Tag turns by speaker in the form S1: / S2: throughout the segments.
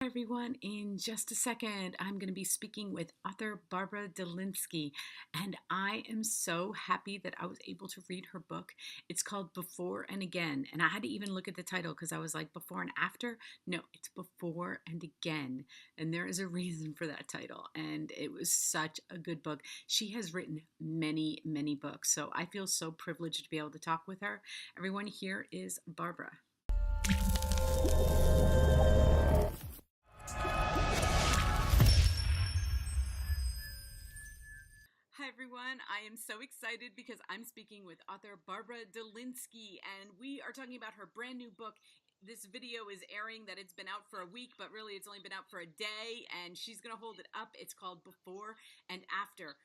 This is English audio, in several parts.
S1: everyone. In just a second, I'm going to be speaking with author Barbara Delinsky, and I am so happy that I was able to read her book. It's called Before and Again, and I had to even look at the title because I was like, Before and After? No, it's Before and Again, and there is a reason for that title, and it was such a good book. She has written many, many books, so I feel so privileged to be able to talk with her. Everyone, here is Barbara. Hi, everyone. I am so excited because I'm speaking with author Barbara Delinsky, and we are talking about her brand new book. This video is airing that it's been out for a week, but really it's only been out for a day, and she's going to hold it up. It's called Before and After.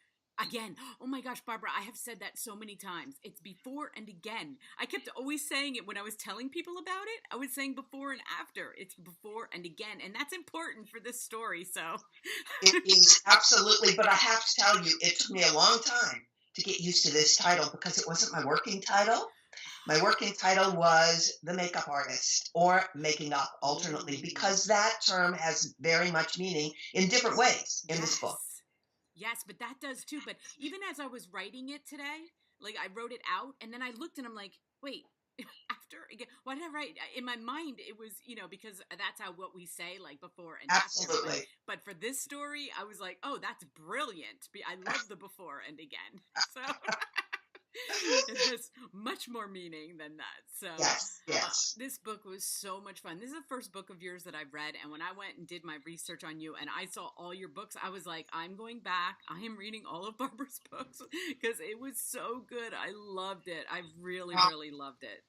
S1: Again, oh my gosh, Barbara, I have said that so many times. It's before and again. I kept always saying it when I was telling people about it. I was saying before and after. It's before and again, and that's important for this story, so.
S2: It is absolutely, but I have to tell you, it took me a long time to get used to this title because it wasn't my working title. My working title was The Makeup Artist or Making Up alternately, because that term has very much meaning in different ways in this book.
S1: Yes, but that does too. But even as I was writing it today, like I wrote it out and then I looked and I'm like, wait, after again, why did I write in my mind? It was, because that's how what we say, like before and after.
S2: Absolutely.
S1: But for this story, I was like, oh, that's brilliant. I love the before and again. So it has much more meaning than that. So
S2: Yes.
S1: this book was so much fun. This is the first book of yours that I've read. And when I went and did my research on you and I saw all your books, I was like, I'm going back. I am reading all of Barbara's books because it was so good. I loved it. I really, really loved it.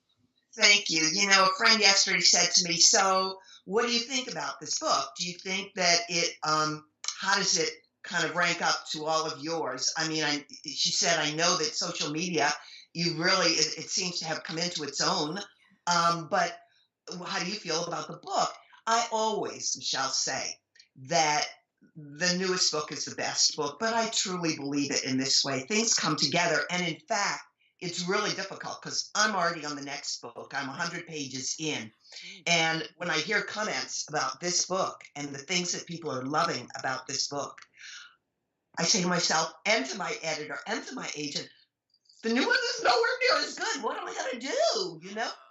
S2: Thank you. You know, a friend yesterday said to me, so what do you think about this book? Do you think that how does it kind of rank up to all of yours? I mean, she said, I know that social media, it seems to have come into its own. But how do you feel about the book? I always shall say that the newest book is the best book, but I truly believe it in this way. Things come together. And in fact, it's really difficult because I'm already on the next book. I'm 100 pages in. And when I hear comments about this book and the things that people are loving about this book, I say to myself and to my editor and to my agent, the new one is nowhere near as good. What am I going to do?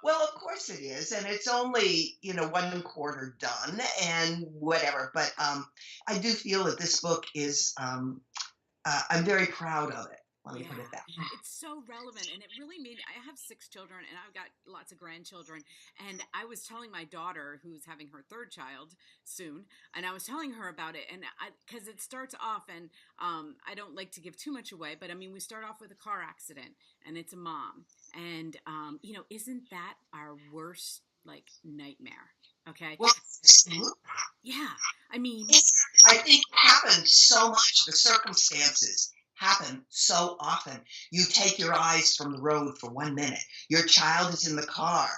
S2: Well, of course it is. And it's only, 1/4 done and whatever. But I do feel that this book is, I'm very proud of it. Let me put it that way.
S1: It's so relevant, and it really made. I have 6 children, and I've got lots of grandchildren. And I was telling my daughter, who's having her 3rd child soon, and I was telling her about it, and because it starts off, and I don't like to give too much away, but I mean, we start off with a car accident, and it's a mom, and isn't that our worst nightmare? Okay.
S2: Well, absolutely.
S1: Yeah, I mean,
S2: I think it happens so much. The circumstances happen so often. You take your eyes from the road for 1 minute. Your child is in the car.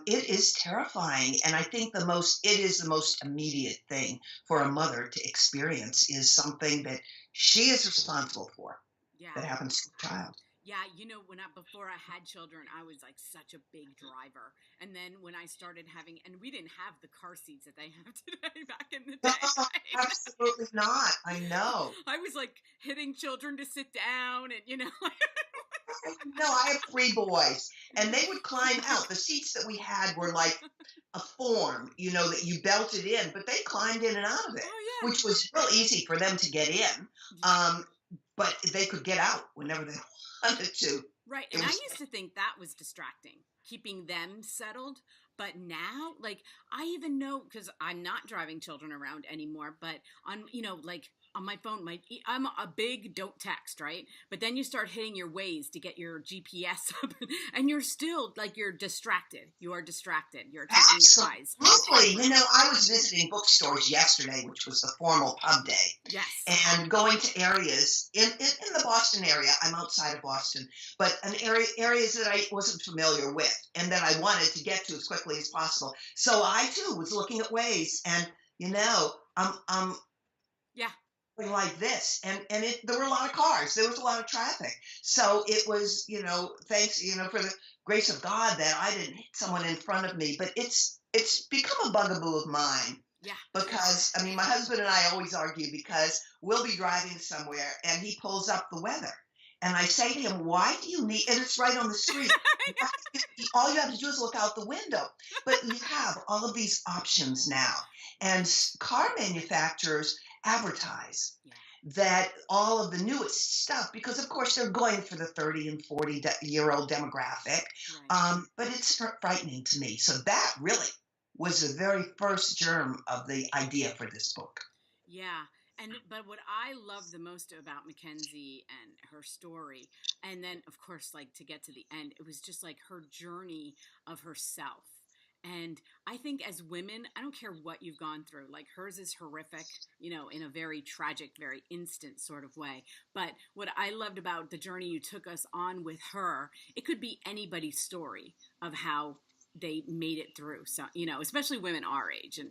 S2: It is terrifying, and I think it is the most immediate thing for a mother to experience is something that she is responsible for.
S1: Yeah.
S2: That happens to the child.
S1: Yeah, before I had children, I was like such a big driver. And then when I started having, and we didn't have the car seats that they have today back in the day.
S2: No, absolutely not. I know.
S1: I was like hitting children to sit down and,
S2: No, I have 3 boys, and they would climb out. The seats that we had were like a form, that you belted in, but they climbed in and out of it, which was real easy for them to get in. But they could get out whenever they wanted to.
S1: Right. And I used to think that was distracting, keeping them settled. But now, I even know, because I'm not driving children around anymore, but on, on my phone, I'm a big don't text, right? But then you start hitting your Waze to get your GPS up, and you're still, you're distracted. You are distracted. You're taking your eyes.
S2: Absolutely. I was visiting bookstores yesterday, which was the formal pub day.
S1: Yes.
S2: And going to areas in the Boston area. I'm outside of Boston, but areas that I wasn't familiar with and that I wanted to get to as quickly as possible. So I too was looking at Waze, and like this, and there were a lot of cars. There was a lot of traffic. So it was, thanks, for the grace of God that I didn't hit someone in front of me. But it's become a bugaboo of mine
S1: Yeah.
S2: Because, I mean, my husband and I always argue because we'll be driving somewhere and he pulls up the weather. And I say to him, why do you need, and it's right on the street. Why all you have to do is look out the window. But you have all of these options now. And car manufacturers advertise
S1: Yeah.
S2: that all of the newest stuff, because of course they're going for the 30 and 40-year-old demographic.
S1: Right.
S2: But it's frightening to me. So that really was the very first germ of the idea for this book.
S1: Yeah. But what I love the most about Mackenzie and her story, and then of course, like to get to the end, it was just like her journey of herself. And I think as women, I don't care what you've gone through, like hers is horrific, in a very tragic, very instant sort of way. But what I loved about the journey you took us on with her, it could be anybody's story of how they made it through. So, especially women our age, and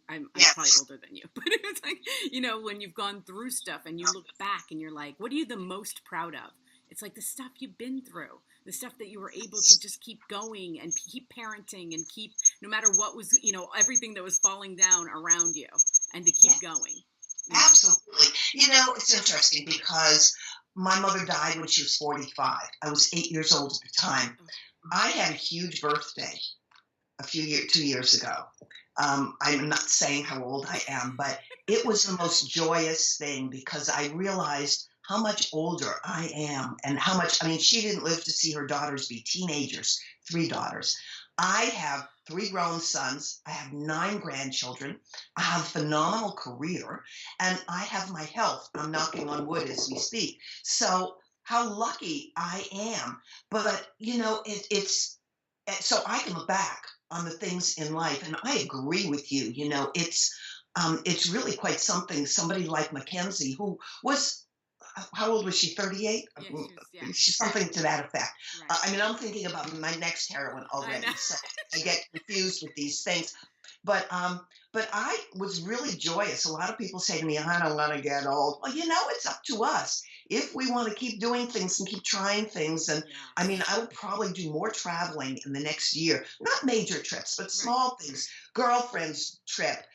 S1: I'm probably
S2: Yes.
S1: older than you, but it's like, when you've gone through stuff and you look back and you're like, what are you the most proud of? It's like the stuff you've been through, the stuff that you were able to just keep going and keep parenting and keep, no matter what was, everything that was falling down around you, and to keep going.
S2: Absolutely. It's interesting because my mother died when she was 45. I was 8 years old at the time. I had a huge birthday 2 years ago. I'm not saying how old I am, but it was the most joyous thing because I realized how much older I am and how much, I mean, she didn't live to see her daughters be teenagers, 3 daughters. I have 3 grown sons. I have 9 grandchildren. I have a phenomenal career and I have my health. I'm knocking on wood as we speak. So how lucky I am. But, it's so I can look back on the things in life, and I agree with you. It's really quite something. Somebody like Mackenzie, who was, how old was she? 38.
S1: Yeah, she was, yeah.
S2: She's something to that effect.
S1: Right.
S2: I mean, I'm thinking about my next heroine
S1: I
S2: already,
S1: know.
S2: so I get confused with these things. But I was really joyous. A lot of people say to me, "I don't want to get old." Well, it's up to us. If we want to keep doing things and keep trying things, and
S1: Yeah.
S2: I mean, I will probably do more traveling in the next year. Not major trips, but small things. Girlfriend's trip,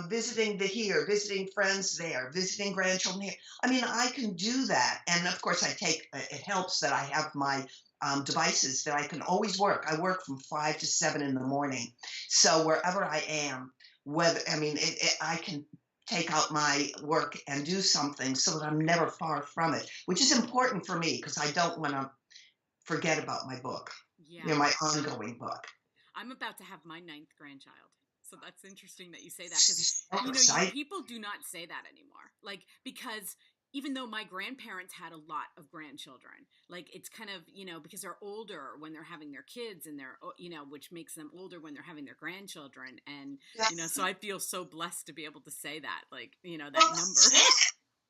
S2: visiting here, visiting friends there, visiting grandchildren here. I mean, I can do that. And of course, it helps that I have my devices that I can always work. I work from 5 to 7 in the morning. So wherever I am, I can take out my work and do something so that I'm never far from it, which is important for me because I don't want to forget about my book,
S1: Yeah.
S2: my ongoing book.
S1: I'm about to have my 9th grandchild. So that's interesting that you say that because, people do not say that anymore. Like, because even though my grandparents had a lot of grandchildren, like it's kind of, because they're older when they're having their kids and they're, which makes them older when they're having their grandchildren. And, so I feel so blessed to be able to say that, like, that number.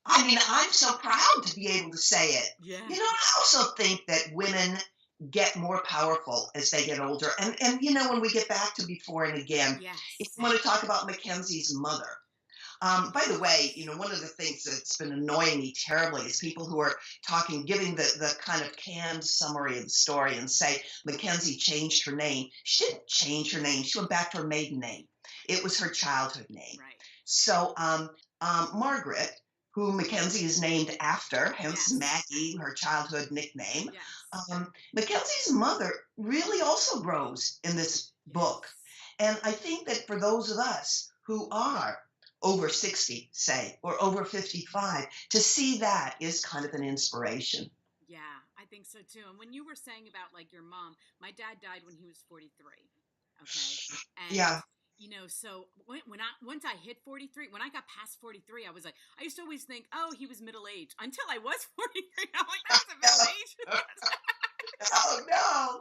S2: I mean, I'm so proud to be able to say it.
S1: Yeah.
S2: I also think that women get more powerful as they get older. And when we get back to Before and Again,
S1: Yes.
S2: if you want to talk about Mackenzie's mother. By the way, one of the things that's been annoying me terribly is people who are giving the kind of canned summary of the story and say Mackenzie changed her name. She didn't change her name. She went back to her maiden name. It was her childhood name.
S1: Right.
S2: So Margaret, who Mackenzie is named after, hence
S1: Yes.
S2: Maggie, her childhood nickname.
S1: Yes.
S2: Mackenzie's mother really also grows in this book. And I think that for those of us who are over 60, say, or over 55, to see that is kind of an inspiration.
S1: Yeah, I think so too. And when you were saying about like your mom, my dad died when he was 43. Okay. And
S2: Yeah.
S1: So once I hit 43, when I got past 43, I was like, I used to always think, oh, he was middle aged until I was 43. I'm like, that's a middle age.
S2: Oh no.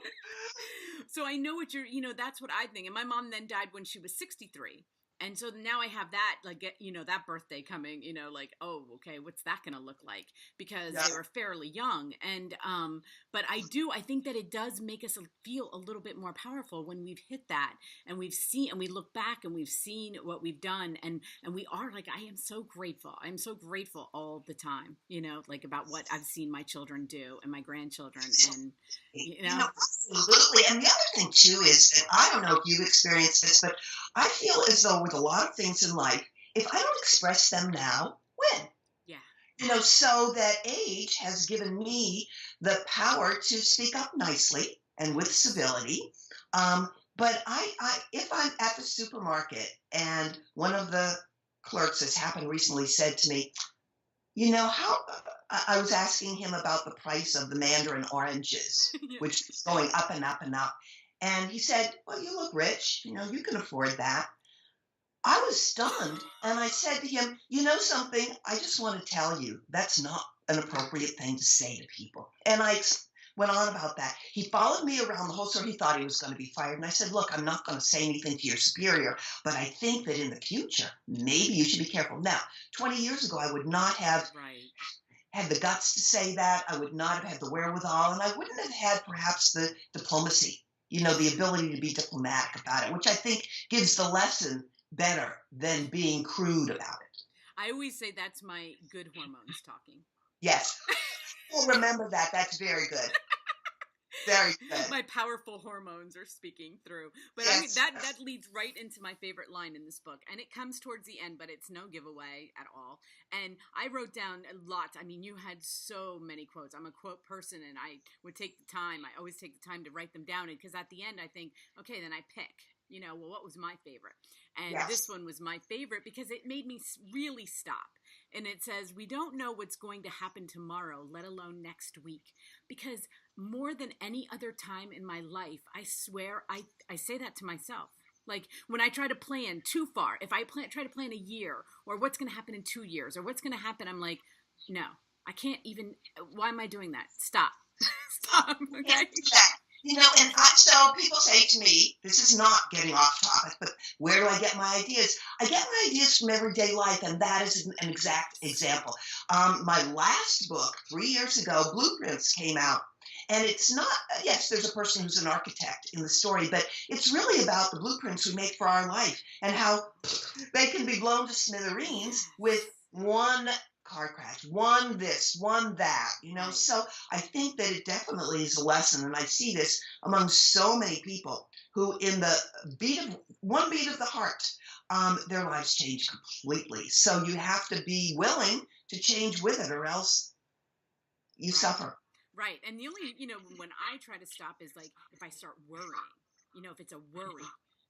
S1: So I know what that's what I think. And my mom then died when she was 63. And so now I have that, like, that birthday coming, like, oh, okay, what's that going to look like? Because they were fairly young. And, but I think that it does make us feel a little bit more powerful when we've hit that and we look back and we've seen what we've done. And we are like, I am so grateful. I'm so grateful all the time, like about what I've seen my children do and my grandchildren. And,
S2: absolutely. And the other thing too is that I don't know if you've experienced this, but I feel as though with a lot of things in life, if I don't express them now, when?
S1: Yeah.
S2: So that age has given me the power to speak up nicely and with civility. But if I'm at the supermarket and one of the clerks, has happened recently, said to me, how I was asking him about the price of the mandarin oranges,
S1: Yeah.
S2: which is going up and up and up. And he said, well, you look rich, you can afford that. I was stunned, and I said to him, "You know something? I just want to tell you that's not an appropriate thing to say to people." And went on about that. He followed me around the whole store. He thought he was going to be fired. And I said, "Look, I'm not going to say anything to your superior, but I think that in the future, maybe you should be careful." Now, 20 years ago, I would not have
S1: Right.
S2: had the guts to say that. I would not have had the wherewithal, and I wouldn't have had perhaps the diplomacy, the ability to be diplomatic about it, which I think gives the lesson better than being crude about it.
S1: I always say that's my good hormones talking.
S2: Yes. Well, remember that. That's very good. Very good.
S1: My powerful hormones are speaking through. But
S2: Yes.
S1: I mean, that leads right into my favorite line in this book. And it comes towards the end, but it's no giveaway at all. And I wrote down a lot. I mean, you had so many quotes. I'm a quote person, and I would take the time. I always take the time to write them down. Because at the end, I think, okay, then I pick. Well, what was my favorite? And
S2: Yes.
S1: This one was my favorite because it made me really stop. And it says, we don't know what's going to happen tomorrow, let alone next week. Because more than any other time in my life, I swear I say that to myself. Like when I try to plan too far, if I try to plan a year or what's going to happen in 2 years or what's going to happen, I'm like, no, I can't even. Why am I doing that? Stop. Stop. Okay.
S2: So people say to me, this is not getting off topic, but where do I get my ideas? I get my ideas from everyday life, and that is an exact example. My last book, 3 years ago, Blueprints, came out. And it's not, yes, there's a person who's an architect in the story, but it's really about the blueprints we make for our life and how they can be blown to smithereens with one car crash, one this, one that, So I think that it definitely is a lesson, and I see this among so many people who, in the one beat of the heart, their lives change completely. So you have to be willing to change with it, or else you suffer.
S1: Right. And the only, when I try to stop is like if I start worrying, if it's a worry,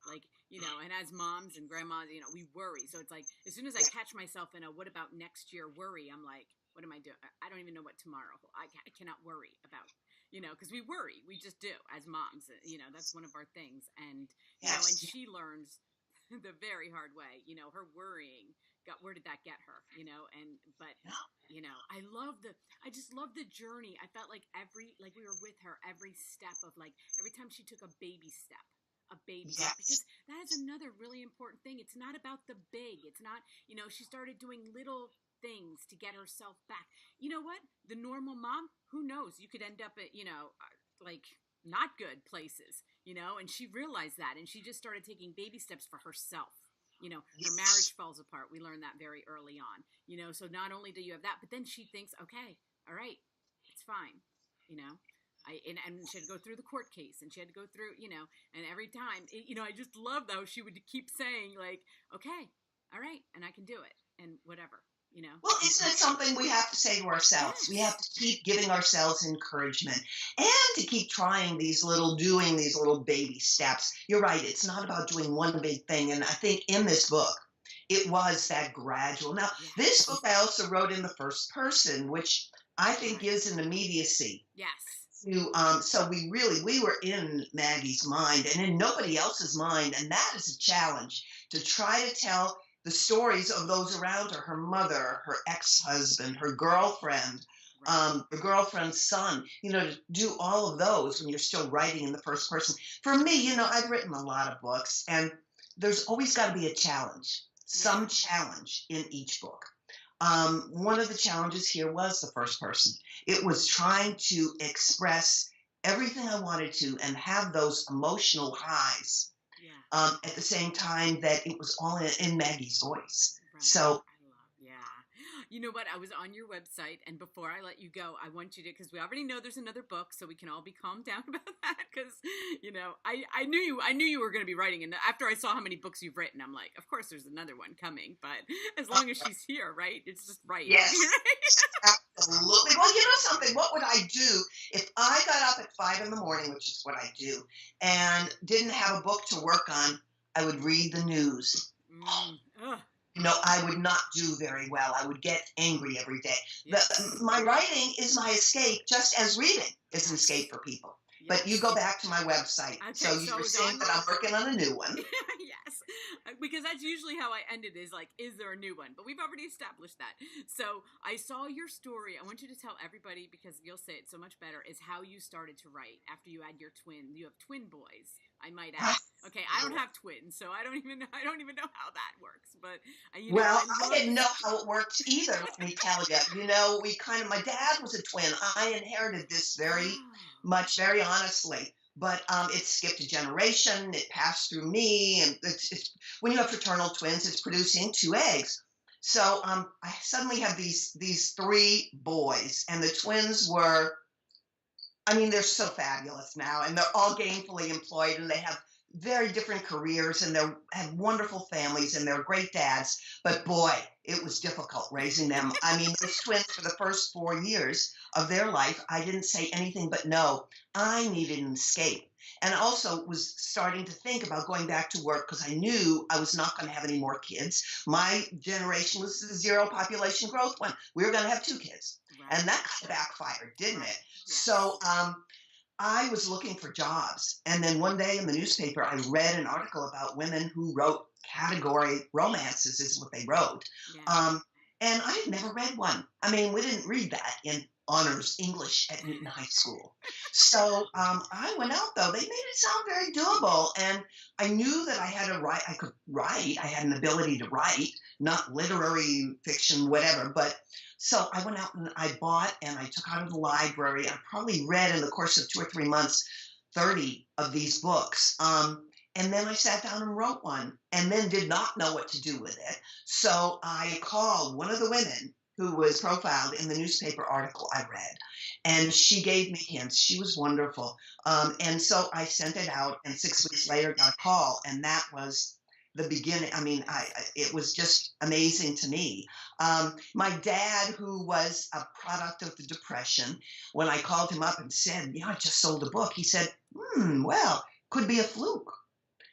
S1: like, and as moms and grandmas, we worry. So it's like, as soon as I catch myself in a what about next year worry, I'm like, what am I doing? I don't even know what tomorrow, I cannot worry about, because we worry. We just do as moms, that's one of our things. And, and she learns the very hard way, her worrying. Where did that get her? I just love the journey. I felt like we were with her every step of every time she took a baby step, because that is another really important thing. It's not about the big. It's not, she started doing little things to get herself back. You know what? The normal mom, who knows? You could end up at, not good places, and she realized that, and she just started taking baby steps for herself. Her marriage falls apart. We learned that very early on, so not only do you have that, but then she thinks, okay, all right, it's fine. And she had to go through the court case, and she had to go through, and every time, I just loved how she would keep saying okay, all right, and I can do it, and whatever.
S2: Well, isn't it something we have to say to ourselves? Yes. We have to keep giving ourselves encouragement and to keep doing these little baby steps. You're right. It's not about doing one big thing. And I think in this book, it was that gradual. Now, This book I also wrote in the first person, which I think gives an immediacy.
S1: Yes.
S2: So we were in Maggie's mind and in nobody else's mind. And that is a challenge, to try to tell the stories of those around her, her mother, her ex-husband, her girlfriend, her girlfriend's son, to do all of those when you're still writing in the first person. For me, I've written a lot of books, and there's always got to be a challenge, some challenge in each book. One of the challenges here was the first person. It was trying to express everything I wanted to and have those emotional highs. At the same time that it was all in Maggie's voice.
S1: Right.
S2: So,
S1: You know what? I was on your website, and before I let you go, I want you to, because we already know there's another book, so we can all be calmed down about that. Because I knew you were going to be writing, and after I saw how many books you've written, I'm like, of course, there's another one coming. But as long as she's here, right? It's just right.
S2: Yes, absolutely. Well, you know something? What would I do if I got up at 5 in the morning, which is what I do, and didn't have a book to work on? I would read the news.
S1: Ugh.
S2: I would not do very well. I would get angry every day.
S1: Yes.
S2: My writing is my escape, just as reading is an escape for people. But you go back to my website.
S1: Okay,
S2: So you were saying that I'm working on a new one.
S1: Yes, because that's usually how I end it, is like, is there a new one? But we've already established that. So I saw your story. I want you to tell everybody, because you'll say it so much better, is how you started to write after you had your twin. You have twin boys, I might add. Okay, I don't have twins, so I don't even know how that works. But
S2: I didn't know how it worked either. Let me tell you. My dad was a twin. I inherited this very honestly. But it skipped a generation. It passed through me, and it's when you have fraternal twins, it's producing 2 eggs. So I suddenly have these 3 boys, and the twins were. I mean, they're so fabulous now, and they're all gainfully employed, and they have very different careers, and they have wonderful families, and they're great dads. But boy, it was difficult raising them. I mean, those twins, for the first 4 years of their life, I didn't say anything but no. I needed an escape. And also was starting to think about going back to work, because I knew I was not going to have any more kids. My generation was the zero population growth one. We were going to have 2 kids. Right. And that kind of backfired, didn't it? Yes. So I was looking for jobs. And then one day in the newspaper, I read an article about women who wrote category romances, is what they wrote. Yeah. And I had never read one. I mean, we didn't read that in honors English at Newton High School. So I went out, though. They made it sound very doable. And I knew that I could write. I had an ability to write, not literary fiction, whatever. But so I went out and I bought, and I took out of the library. I probably read in the course of 2 or 3 months 30 of these books. And then I sat down and wrote one, and then did not know what to do with it. So I called one of the women who was profiled in the newspaper article I read, and she gave me hints. She was wonderful. And so I sent it out, and 6 weeks later got a call, and that was the beginning. I mean, it was just amazing to me. My dad, who was a product of the Depression, when I called him up and said, I just sold a book, he said, well, could be a fluke.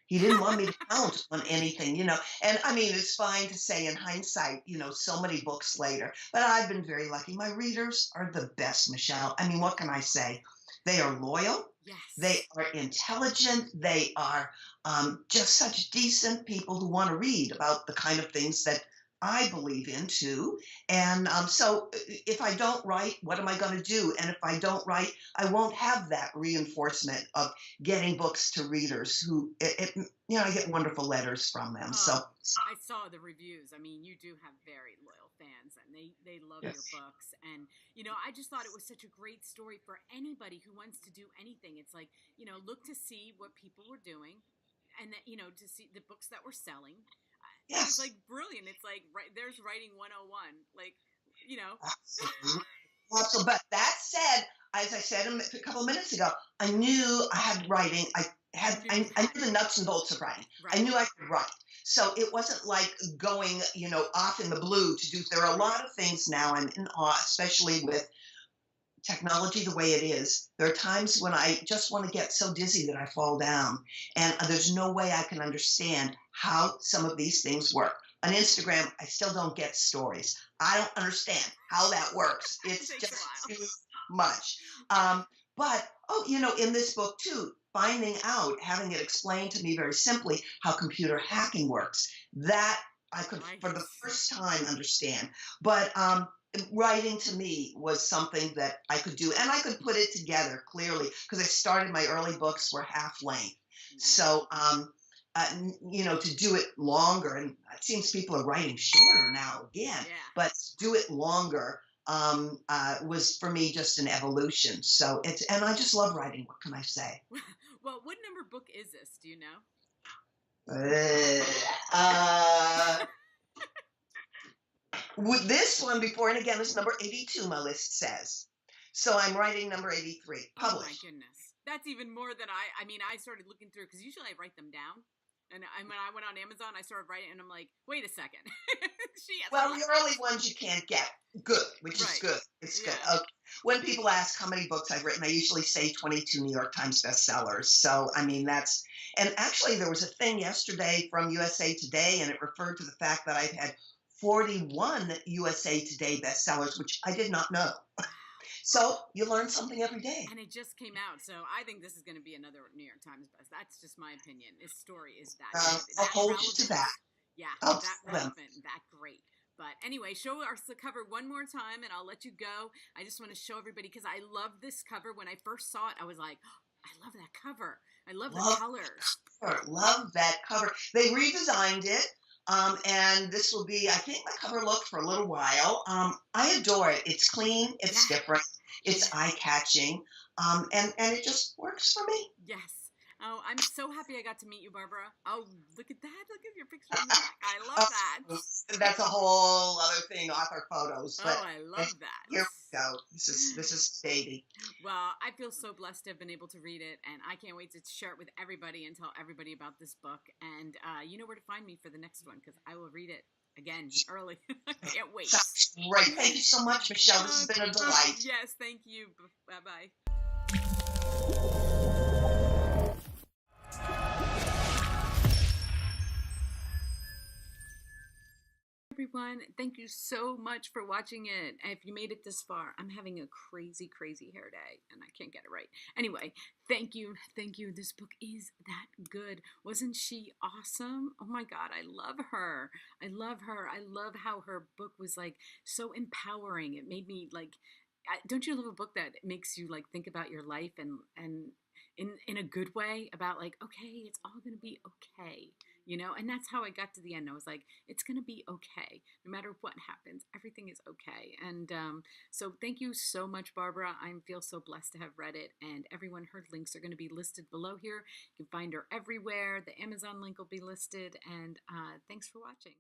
S2: He didn't want me to count on anything, And I mean, it's fine to say in hindsight, so many books later. But I've been very lucky. My readers are the best, Michelle. I mean, what can I say? They are loyal. Yes. They are intelligent. They are just such decent people who want to read about the kind of things that I believe in, too. And so if I don't write, what am I going to do? And if I don't write, I won't have that reinforcement of getting books to readers who, I get wonderful letters from them. So
S1: I saw the reviews. I mean, you do have very loyal fans, and they love your books. And, I just thought it was such a great story for anybody who wants to do anything. It's like, look to see what people were doing, and that, to see the books that were selling.
S2: Yes.
S1: It's like brilliant. It's like there's writing 101. Like,
S2: Absolutely. But that said, as I said a couple of minutes ago, I knew I had writing. I knew the nuts and bolts of writing. Right. I knew I could write. So it wasn't like going, off in the blue to do. There are a lot of things now, and in awe, especially with technology the way it is. There are times when I just want to get so dizzy that I fall down, and there's no way I can understand how some of these things work. On Instagram, I still don't get stories. I don't understand how that works. It's just too much. But in this book too, finding out, having it explained to me very simply how computer hacking works, that I could, for the first time, understand. But writing to me was something that I could do, and I could put it together clearly, because I started, my early books were half length. So, to do it longer, and it seems people are writing shorter now again, but to do it longer was for me just an evolution. So and I just love writing. What can I say?
S1: Well, what number book is this? Do you know?
S2: With this one before, and again, it's number 82, my list says. So I'm writing number 83,
S1: Oh my
S2: published.
S1: goodness. That's even more than I mean, I started looking through because usually I write them down. And when I went on Amazon, I started writing, and I'm like, wait a second. She has a
S2: Well,
S1: lot.
S2: the early ones you can't get. Good, which is
S1: Right.
S2: good. It's good.
S1: Yeah.
S2: Okay. When people ask how many books I've written, I usually say 22 New York Times bestsellers. So, I mean, that's, and actually, there was a thing yesterday from USA Today, and it referred to the fact that I've had 41 USA Today bestsellers, which I did not know.
S1: Wow.
S2: So, you learn something every day.
S1: And it just came out. So I think this is going to be another New York Times best. That's just my opinion. This story is that good,
S2: I'll
S1: that
S2: hold you to
S1: relevant.
S2: that.
S1: Yeah,
S2: I'll
S1: that
S2: tell them.
S1: relevant, that great. But anyway, show us the cover one more time and I'll let you go. I just want to show everybody because I love this cover. When I first saw it, I was like, oh, I love that cover. I love the
S2: Love
S1: colors.
S2: cover. Love that cover. They redesigned it, and this will be, I think, my cover look for a little while. I adore it. It's clean. It's
S1: Yeah.
S2: different. It's
S1: Yes.
S2: eye catching, and it just works for me.
S1: Yes. Oh, I'm so happy I got to meet you, Barbara. Oh, look at that. Look at your picture in the back. I love
S2: Uh,
S1: that.
S2: that's a whole other thing, author photos.
S1: Oh,
S2: But
S1: I
S2: eh,
S1: love
S2: here
S1: that.
S2: we go. This is baby.
S1: Well, I feel so blessed to have been able to read it, and I can't wait to share it with everybody and tell everybody about this book. And you know where to find me for the next one because I will read it again early. I can't wait.
S2: Sounds great. Thank you so much, Michelle. This has been a delight.
S1: Yes, thank you. Bye bye. Everyone, thank you so much for watching it. If you made it this far, I'm having a crazy hair day and I can't get it right. Anyway, thank you. Thank you. This book is that good. Wasn't she awesome? Oh my God, I love her. I love her. I love how her book was like so empowering. It made me like, don't you love a book that makes you like think about your life and in a good way about like, okay, it's all going to be okay. And that's how I got to the end. I was like, it's going to be okay. No matter what happens, everything is okay. And so thank you so much, Barbara. I feel so blessed to have read it. And everyone, her links are going to be listed below here. You can find her everywhere. The Amazon link will be listed. And thanks for watching.